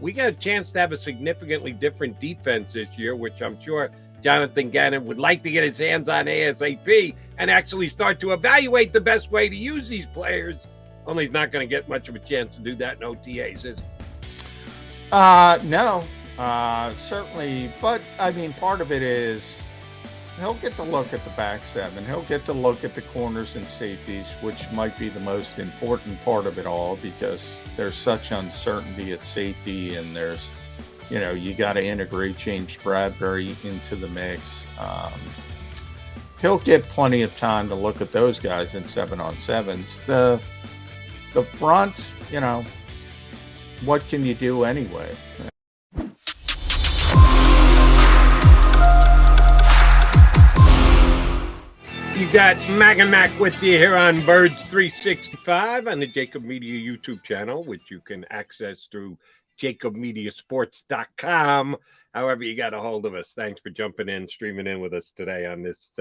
we got a chance to have a significantly different defense this year, which I'm sure Jonathan Gannon would like to get his hands on ASAP and actually start to evaluate the best way to use these players. Only he's not going to get much of a chance to do that in OTAs, is he? No, certainly. But, I mean, part of it is he'll get to look at the back seven. He'll get to look at the corners and safeties, which might be the most important part of it all because there's such uncertainty at safety and there's, you got to integrate James Bradbury into the mix. He'll get plenty of time to look at those guys in 7-on-7s. The front, what can you do anyway? You got Mac and Mac with you here on Birds 365 on the JAKIB Media YouTube channel, which you can access through JAKIBMediaSports.com. However you got a hold of us. Thanks for jumping in, streaming in with us today on this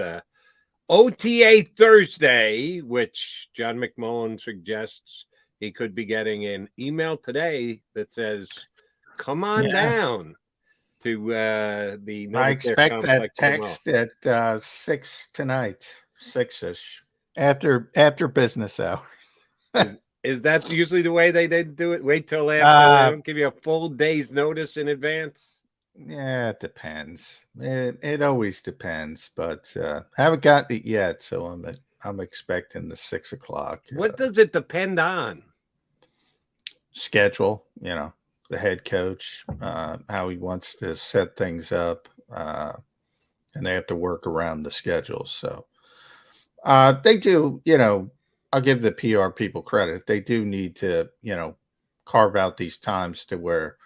OTA Thursday, which John McMullen suggests he could be getting an email today that says, come on down to the I expect that text at 6 tonight, 6-ish, after business hours. Is that usually the way they do it? Wait till after they don't give you a full day's notice in advance? Yeah, it depends. It always depends, but haven't gotten it yet, so I'm expecting the 6 o'clock. What does it depend on? Schedule, the head coach, how he wants to set things up, and they have to work around the schedule. So they do, I'll give the PR people credit. They do need to, carve out these times to where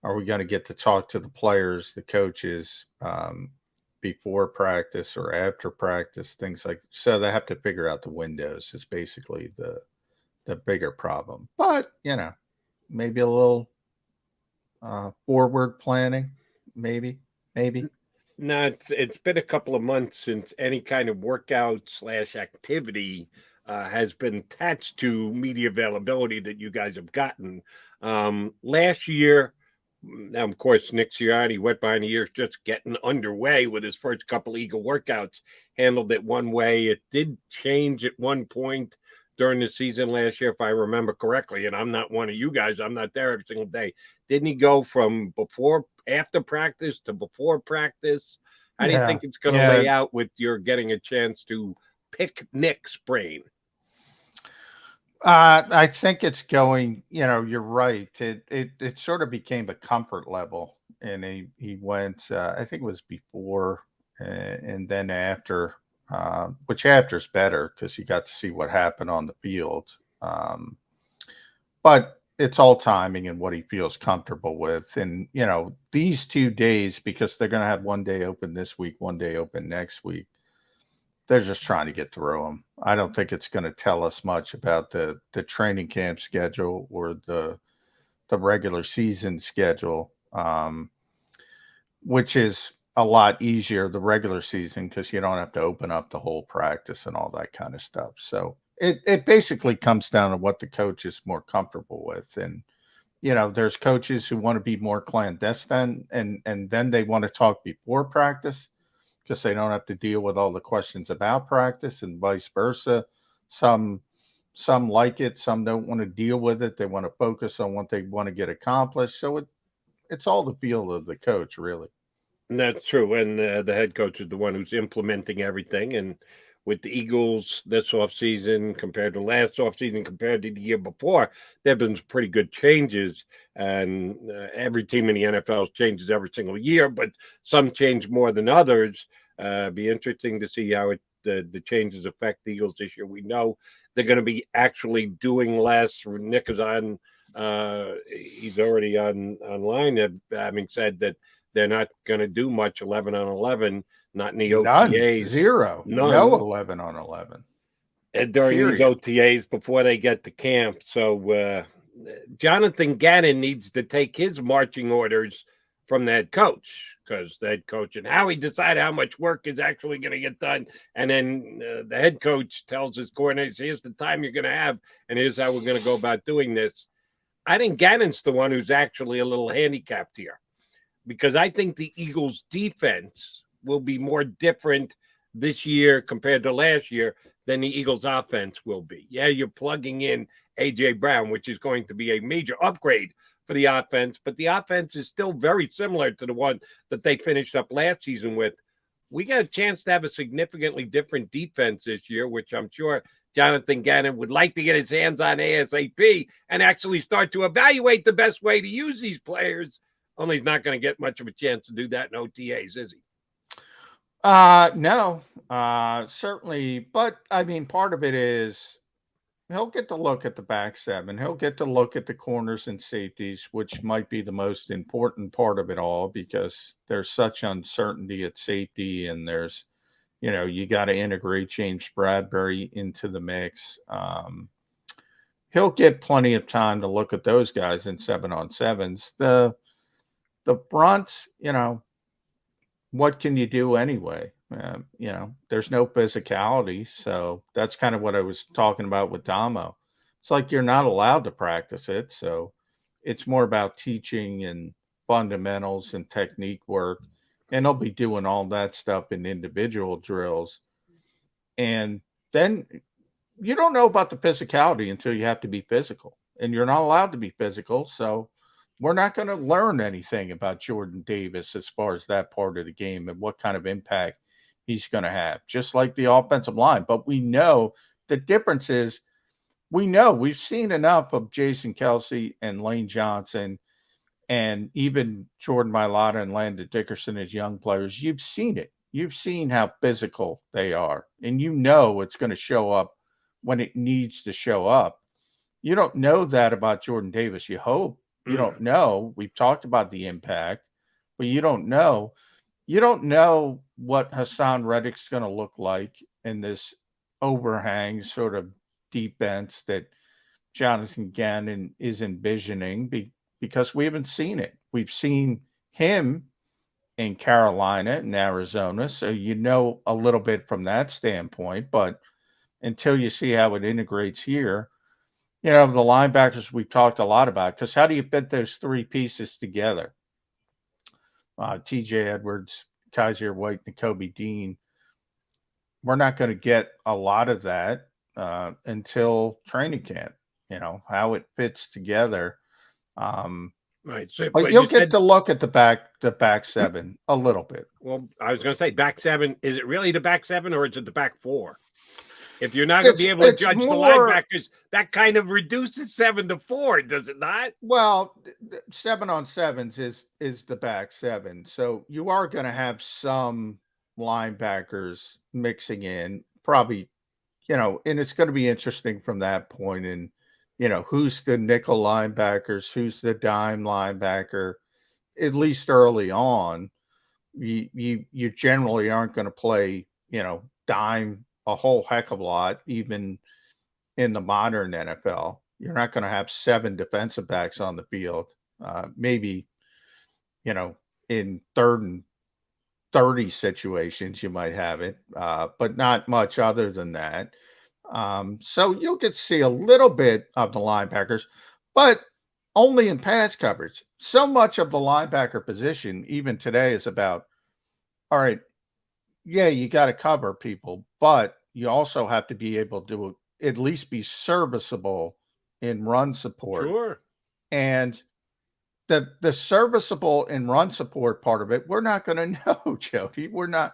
are we going to get to talk to the players, the coaches, before practice or after practice, things like so they have to figure out the windows is basically the bigger problem. But, maybe a little forward planning, maybe. No, it's been a couple of months since any kind of workout / activity has been attached to media availability that you guys have gotten. Last year, now, of course, Nick Sirianni went behind the years just getting underway with his first couple Eagle workouts, handled it one way. It did change at one point during the season last year, if I remember correctly, and I'm not one of you guys. I'm not there every single day. Didn't he go from after practice to before practice? How do you think it's going to lay out with your getting a chance to pick Nick's brain? I think it's going, you're right. It sort of became a comfort level, and he went, I think it was before and then after, which after's better because you got to see what happened on the field. But it's all timing and what he feels comfortable with. And, these 2 days, because they're going to have one day open this week, one day open next week, they're just trying to get through them. I don't think it's going to tell us much about the training camp schedule or the regular season schedule, which is a lot easier, the regular season, because you don't have to open up the whole practice and all that kind of stuff. So it basically comes down to what the coach is more comfortable with. And, there's coaches who want to be more clandestine and then they want to talk before practice because they don't have to deal with all the questions about practice and vice versa. Some like it, some don't want to deal with it. They want to focus on what they want to get accomplished. So it's all the feel of the coach, really. And that's true. And the head coach is the one who's implementing everything. And with the Eagles this offseason compared to last offseason, compared to the year before, there have been some pretty good changes. And every team in the NFL changes every single year, but some change more than others. Be interesting to see how the changes affect the Eagles this year. We know they're going to be actually doing less. Nick is on. He's already online, having said that they're not going to do much 11 on 11. Not in the OTAs. Zero. No 11 on 11. During these OTAs before they get to camp. So Jonathan Gannon needs to take his marching orders from the head coach, because the head coach and how he decide how much work is actually going to get done. And then the head coach tells his coordinators, here's the time you're going to have, and here's how we're going to go about doing this. I think Gannon's the one who's actually a little handicapped here, because I think the Eagles' defense will be more different this year compared to last year than the Eagles' offense will be. Yeah, you're plugging in A.J. Brown, which is going to be a major upgrade for the offense, but the offense is still very similar to the one that they finished up last season with. We got a chance to have a significantly different defense this year, which I'm sure Jonathan Gannon would like to get his hands on ASAP and actually start to evaluate the best way to use these players. Only he's not going to get much of a chance to do that in OTAs, is he? No, certainly. But I mean, part of it is he'll get to look at the back seven. He'll get to look at the corners and safeties, which might be the most important part of it all because there's such uncertainty at safety, and there's, you got to integrate James Bradbury into the mix. He'll get plenty of time to look at those guys in 7-on-7s. The brunt, what can you do anyway? There's no physicality. So that's kind of what I was talking about with Damo. It's like you're not allowed to practice it. So it's more about teaching and fundamentals and technique work. And they'll be doing all that stuff in individual drills. And then you don't know about the physicality until you have to be physical. And you're not allowed to be physical. So we're not going to learn anything about Jordan Davis as far as that part of the game and what kind of impact he's going to have, just like the offensive line. But we know the difference is we've seen enough of Jason Kelsey and Lane Johnson and even Jordan Mailata and Landon Dickerson as young players. You've seen it. You've seen how physical they are, and it's going to show up when it needs to show up. You don't know that about Jordan Davis. You hope. You don't know. We've talked about the impact, but you don't know. You don't know what Hassan Reddick's going to look like in this overhang sort of defense that Jonathan Gannon is envisioning because we haven't seen it. We've seen him in Carolina and Arizona, so a little bit from that standpoint, but until you see how it integrates here, the linebackers we've talked a lot about, because how do you fit those three pieces together? TJ Edwards, Kaiser White, and Kobe Dean. We're not going to get a lot of that until training camp, how it fits together. Right. So, but you'll get to look at the back seven a little bit. Well, I was going to say back seven. Is it really the back seven or is it the back four? If you're not going to be able to judge the linebackers, that kind of reduces 7-4, does it not? Well, 7-on-7s is the back seven. So you are going to have some linebackers mixing in, probably, and it's going to be interesting from that point. And, who's the nickel linebackers, who's the dime linebacker, at least early on. You generally aren't going to play, dime a whole heck of a lot, even in the modern NFL. You're not going to have 7 defensive backs on the field. Maybe, in 3rd and 30 situations, you might have it, but not much other than that. So you'll get to see a little bit of the linebackers, but only in pass coverage. So much of the linebacker position, even today, is about, all right, yeah, you got to cover people, but you also have to be able to at least be serviceable in run support. Sure. And the serviceable in run support part of it, we're not going to know, Jody. We're not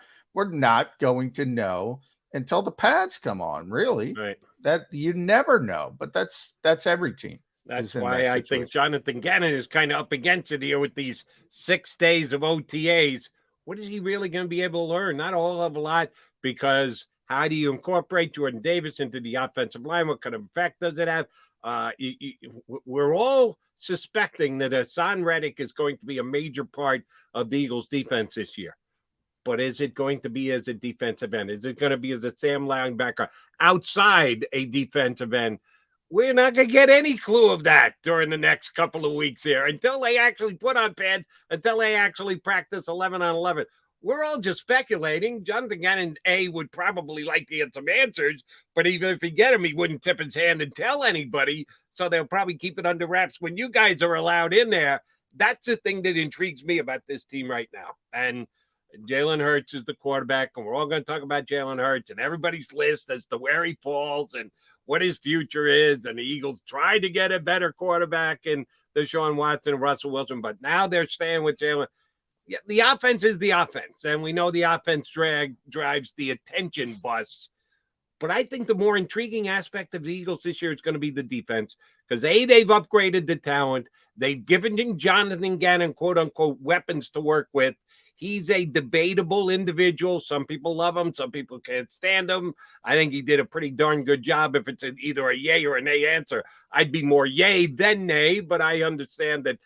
going to know until the pads come on, really. Right. That you never know, but that's every team. That's why I think Jonathan Gannon is kind of up against it here with these 6 days of OTAs. What is he really going to be able to learn? Not a whole of a lot, because how do you incorporate Jordan Davis into the offensive line? What kind of effect does it have? We're all suspecting that Hassan Reddick is going to be a major part of the Eagles' defense this year. But is it going to be as a defensive end? Is it going to be as a Sam linebacker outside a defensive end? We're not going to get any clue of that during the next couple of weeks here until they actually put on pads, until they actually practice 11-on-11. We're all just speculating. Jonathan Gannon, would probably like to get some answers, but even if he get them, he wouldn't tip his hand and tell anybody. so they'll probably keep it under wraps when you guys are allowed in there. That's the thing that intrigues me about this team right now. And Jalen Hurts is the quarterback, and we're all going to talk about Jalen Hurts and everybody's list as to where he falls and what his future is. And the Eagles tried to get a better quarterback in Deshaun Watson and Russell Wilson, but now they're staying with Jalen. Yeah, the offense is the offense, and we know the offense drives the attention bus. But I think the more intriguing aspect of the Eagles this year is going to be the defense, because they've upgraded the talent. They've given Jonathan Gannon, quote unquote, weapons to work with. He's a debatable individual. Some people love him. Some people can't stand him. I think he did a pretty darn good job. If it's either a yay or a nay answer, I'd be more yay than nay, but I understand that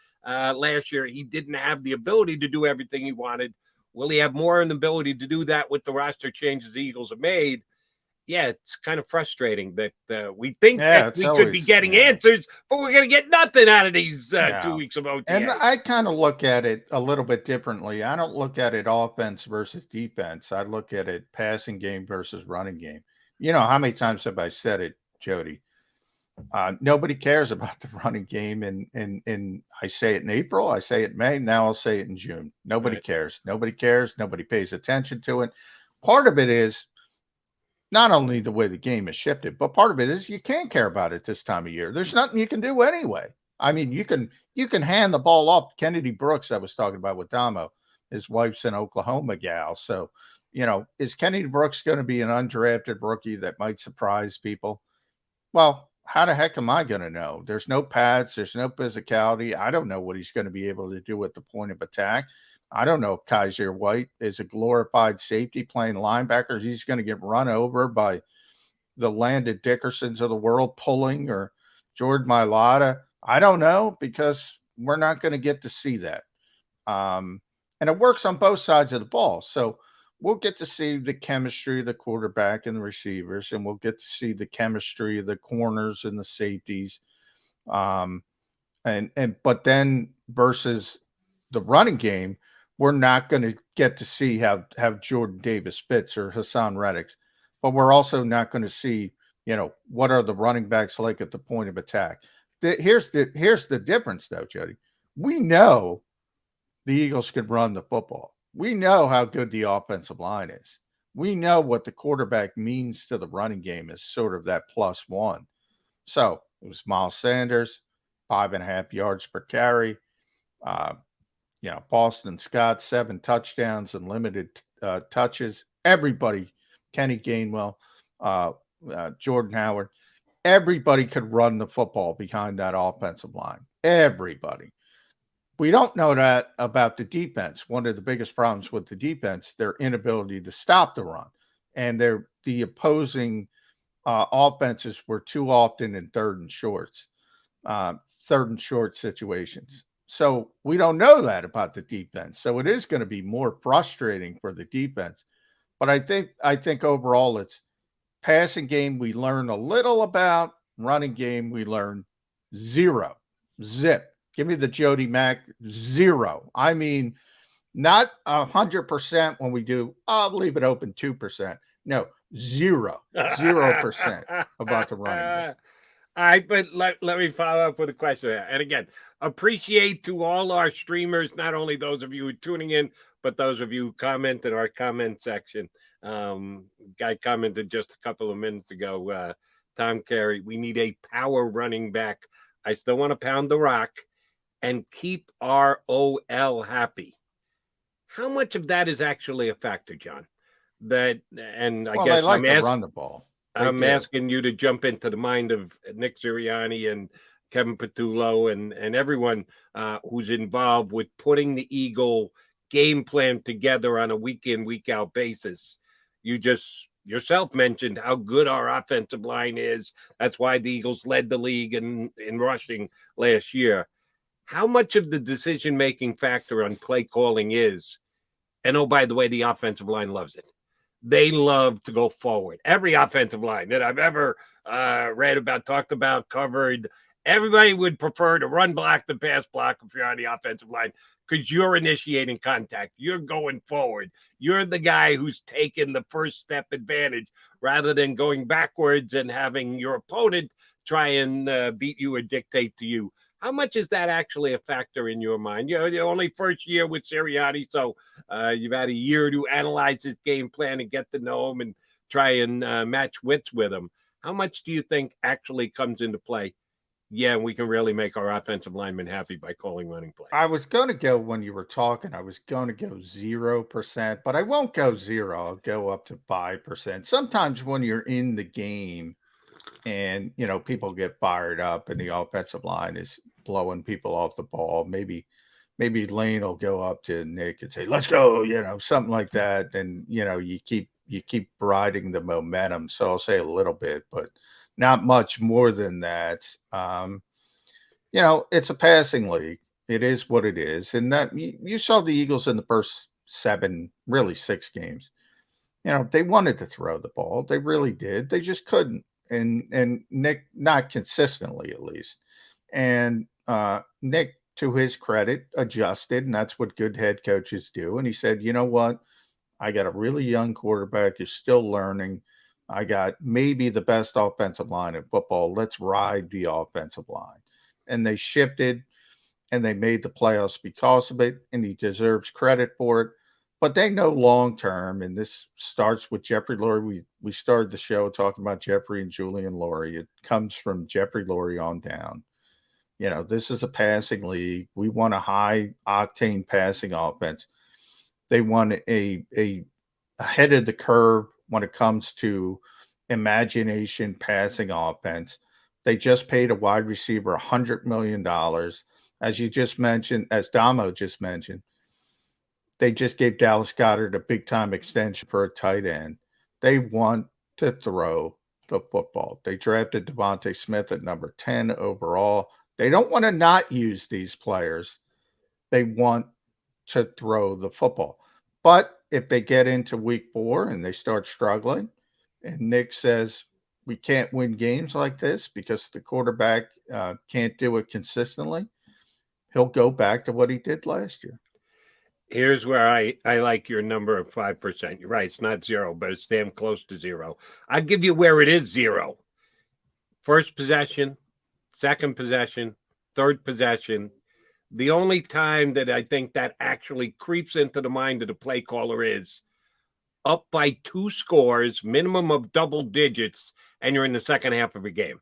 last year he didn't have the ability to do everything he wanted. Will he have more an ability to do that with the roster changes the Eagles have made? Yeah, it's kind of frustrating that we think that we could be getting answers, but we're going to get nothing out of these 2 weeks of OTAs. And I kind of look at it a little bit differently. I don't look at it offense versus defense. I look at it passing game versus running game. You know, how many times have I said it, Jody? Nobody cares about the running game. And I say it in April. I say it in May. Now I'll say it in June. Nobody cares. Nobody cares. Nobody pays attention to it. Part of it is not only the way the game is shifted, but part of it is you can't care about it this time of year. There's nothing you can do anyway. I mean, you can hand the ball off. Kennedy Brooks, I was talking about with Damo, his wife's an Oklahoma gal. So, you know, is Kennedy Brooks going to be an undrafted rookie that might surprise people? Well, how the heck am I going to know? There's no pads. There's no physicality. I don't know what he's going to be able to do at the point of attack. I don't know if Kaiser White is a glorified safety playing linebackers. He's going to get run over by the Landon Dickersons of the world pulling, or Jordan Mailata. I don't know, because we're not going to get to see that. And it works on both sides of the ball. So we'll get to see the chemistry of the quarterback and the receivers, and we'll get to see the chemistry of the corners and the safeties. But then versus the running game, we're not going to get to see how Jordan Davis fits or Hassan Reddick, but we're also not going to see, you know, what are the running backs like at the point of attack. Here's the difference, though, Jody. We know the Eagles can run the football. We know how good the offensive line is. We know what the quarterback means to the running game is sort of that +1. So it was Miles Sanders, 5.5 yards per carry. You know, Boston Scott, 7 touchdowns and limited touches. Everybody, Kenny Gainwell, Jordan Howard, everybody could run the football behind that offensive line. Everybody. We don't know that about the defense. One of the biggest problems with the defense, their inability to stop the run. And the opposing offenses were too often in third and short situations. So we don't know that about the defense. So it is going to be more frustrating for the defense. But I think overall it's passing game we learn a little about, running game we learn zero. Zip. Give me the Jody Mack 0. I mean, not 100% when we do, I'll leave it open 2%. No, 0% about the running game. All right, but let me follow up with a question. And again, appreciate to all our streamers, not only those of you who are tuning in, but those of you who comment in our comment section. Guy commented just a couple of minutes ago, Tom Carey, we need a power running back. I still want to pound the rock and keep our OL happy. How much of that is actually a factor, John? I guess I'm asking, run the ball. I'm asking you to jump into the mind of Nick Sirianni and Kevin Patullo and everyone who's involved with putting the Eagle game plan together on a week-in, week-out basis. You just yourself mentioned how good our offensive line is. That's why the Eagles led the league in rushing last year. How much of the decision-making factor on play calling is, and oh, by the way, the offensive line loves it. They love to go forward. Every offensive line that I've ever read about, talked about, covered, Everybody would prefer to run block than pass block if you're on the offensive line because you're initiating contact. You're going forward. You're the guy who's taking the first step advantage rather than going backwards and having your opponent try and beat you or dictate to you. How much is that actually a factor in your mind? You're the only first year with Sirianni, so you've had a year to analyze his game plan and get to know him and try and match wits with him. How much do you think actually comes into play? Yeah, we can really make our offensive linemen happy by calling running plays. I was going to go when you were talking, I was going to go 0%, but I won't go 0. I'll go up to 5%. Sometimes when you're in the game and, people get fired up and the offensive line is blowing people off the ball, maybe Lane will go up to Nick and say, "Let's go," something like that. And, you keep riding the momentum. So I'll say a little bit, but not much more than that. It's a passing league. It is what it is. And that you saw the Eagles in the first 7, really 6 games. They wanted to throw the ball. They really did. They just couldn't. And Nick, not consistently at least. And Nick, to his credit, adjusted, and that's what good head coaches do. And he said, "You know what? I got a really young quarterback who's still learning. I got maybe the best offensive line in football. Let's ride the offensive line." And they shifted and they made the playoffs because of it, and he deserves credit for it. But they know long term, and this starts with Jeffrey Lurie. We started the show talking about Jeffrey and Julian Lurie. It comes from Jeffrey Lurie on down. This is a passing league. We want a high octane passing offense. They want a ahead of the curve when it comes to imagination passing offense. They just paid a wide receiver $100 million. As you just mentioned, as Damo just mentioned, they just gave Dallas Goedert a big time extension for a tight end. They want to throw the football. They drafted Devontae Smith at number 10 overall. They don't want to not use these players. They want to throw the football. But if they get into week 4 and they start struggling, and Nick says, "We can't win games like this because the quarterback can't do it consistently," he'll go back to what he did last year. Here's where I like your number of 5%. You're right. It's not 0, but it's damn close to 0. I'll give you where it is 0. First possession, second possession, third possession. The only time that I think that actually creeps into the mind of the play caller is up by 2 scores, minimum of double digits, and you're in the second half of a game.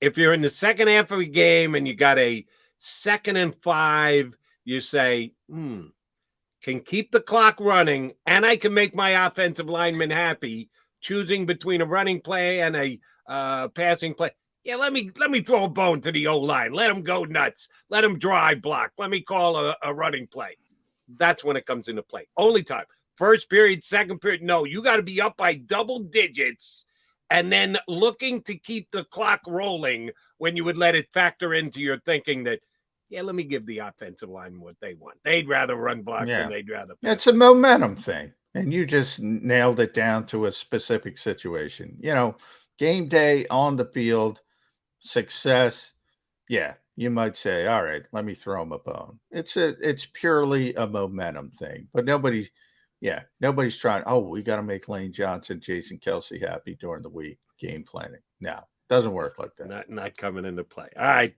If you're in the second half of a game and you got a 2nd and 5, you say, can keep the clock running and I can make my offensive lineman happy, choosing between a running play and a passing play. Yeah, let me throw a bone to the O-line. Let them go nuts. Let them drive block. Let me call a running play. That's when it comes into play. Only time. First period, second period. No, you got to be up by double digits and then looking to keep the clock rolling when you would let it factor into your thinking that, yeah, let me give the offensive line what they want. They'd rather run block than they'd rather pass. It's a momentum thing. And you just nailed it down to a specific situation. Game day on the field, success. Yeah, you might say, all right, let me throw him a bone. It's purely a momentum thing. But nobody's trying, we got to make Lane Johnson, Jason Kelsey happy during the week, game planning. No, doesn't work like that. Not coming into play. All right.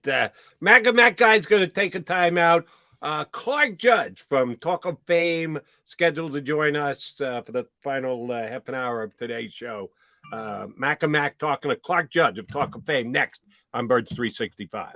Mac guy's going to take a timeout. Clark Judge from Talk of Fame scheduled to join us for the final half an hour of today's show. Mac talking to Clark Judge of Talk of Fame next on Birds 365.